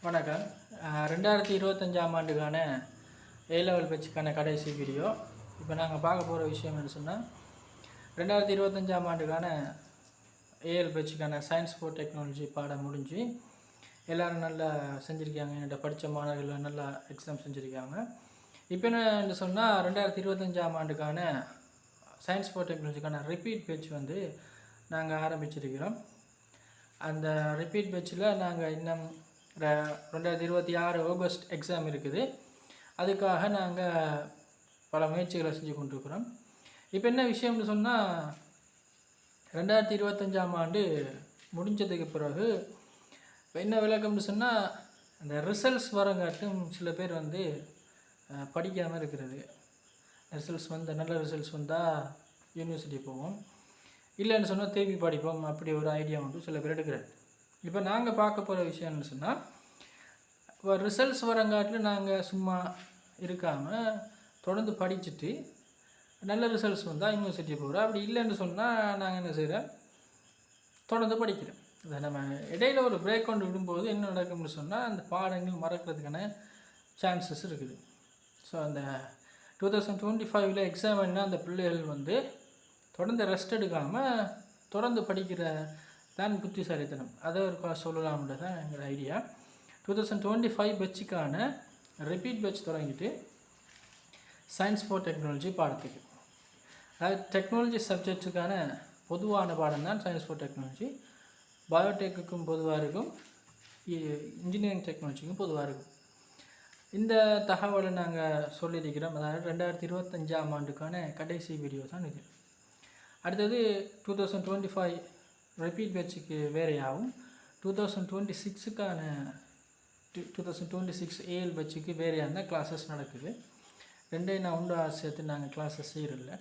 வணக்கம். 2025ஆம் ஆண்டுக்கான ஏ லெவல் பேட்சுக்கான கடைசி வீடியோ. இப்போ நாங்கள் பார்க்க போகிற விஷயம் என்ன சொன்னால், 2025ஆம் ஆண்டுக்கான ஏஎல் பேட்சுக்கான சயின்ஸ் ஃபோர் டெக்னாலஜி பாடம் முடிஞ்சு எல்லோரும் நல்லா செஞ்சுருக்காங்க. என்கிட்ட படித்த மாணவர்கள் நல்லா எக்ஸாம் செஞ்சுருக்காங்க. இப்போ என்ன சொன்னால், 2025ஆம் ஆண்டுக்கான சயின்ஸ் ஃபோர் டெக்னாலஜிக்கான ரிப்பீட் பேட்ச் நாங்கள் ஆரம்பிச்சிருக்கிறோம். அந்த ரிப்பீட் பேட்சில் நாங்கள் இன்னும் 2026 ஆகஸ்ட் எக்ஸாம் இருக்குது. அதுக்காக நாங்கள் பல முயற்சிகளை செஞ்சு கொண்டிருக்கிறோம். இப்போ என்ன விஷயம்னு சொன்னால், 2025ஆம் ஆண்டு முடிஞ்சதுக்கு பிறகு என்ன விளக்கம்னு சொன்னால், அந்த ரிசல்ட்ஸ் வரங்காட்டும் சில பேர் படிக்காமல் இருக்கிறது. ரிசல்ட்ஸ் நல்ல ரிசல்ட்ஸ் வந்தால் யூனிவர்சிட்டி போவோம், இல்லைன்னு சொன்னால் திருப்பி படிப்போம். அப்படி ஒரு ஐடியா சில பேர் எடுக்கிறார். இப்போ நாங்கள் பார்க்க போகிற விஷயம்னு சொன்னால், இப்போ ரிசல்ட்ஸ் வரங்காட்டில் நாங்கள் சும்மா இருக்காமல் தொடர்ந்து படிச்சுட்டு நல்ல ரிசல்ட்ஸ் வந்தால் யூனிவர்சிட்டி போகிறோம். அப்படி இல்லைன்னு சொன்னால் நாங்கள் என்ன செய்கிறோம், தொடர்ந்து படிக்கிறோம். அதை நம்ம இடையில் ஒரு பிரேக் கொண்டு விடும்போது என்ன நடக்கும்னு சொன்னால், அந்த பாடங்கள் மறக்கிறதுக்கான சான்சஸ் இருக்குது. ஸோ அந்த 2025 எக்ஸாம் என்ன, அந்த பிள்ளைகள் தொடர்ந்து ரெஸ்ட் எடுக்காமல் தொடர்ந்து படிக்கிற தான் புத்திசாலித்தனம். அதை ஒரு சொல்லலாம்ன்றது தான் எங்களோட ஐடியா. 2025 பேட்சுக்கான ரிப்பீட் பேட்ச் தொடங்கிட்டு சயின்ஸ் ஃபோர் டெக்னாலஜி பாடத்துக்கு, அதாவது டெக்னாலஜி சப்ஜெக்டுக்கான பொதுவான பாடம் தான் சயின்ஸ் ஃபோர் டெக்னாலஜி. பயோடெக்குக்கும் பொதுவாக இருக்கும், இன்ஜினியரிங் டெக்னாலஜிக்கும் பொதுவாக இருக்கும். இந்த தகவலை நாங்கள் சொல்லியிருக்கிறோம். அதாவது 2025ஆம் ஆண்டுக்கான கடைசி வீடியோ தான் இது. அடுத்தது 2025 ரிப்பீட் பேட்சுக்கு வேறையாகவும், 2026க்கான 2026 ஏஎல் பேட்சுக்கு வேறையான கிளாஸஸ் நடக்குது. ரெண்டையும் நான் உண்டு சேர்த்து நாங்கள் கிளாஸஸ் செய்கிறதில்ல.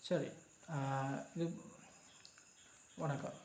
சரி, இது வணக்கம்.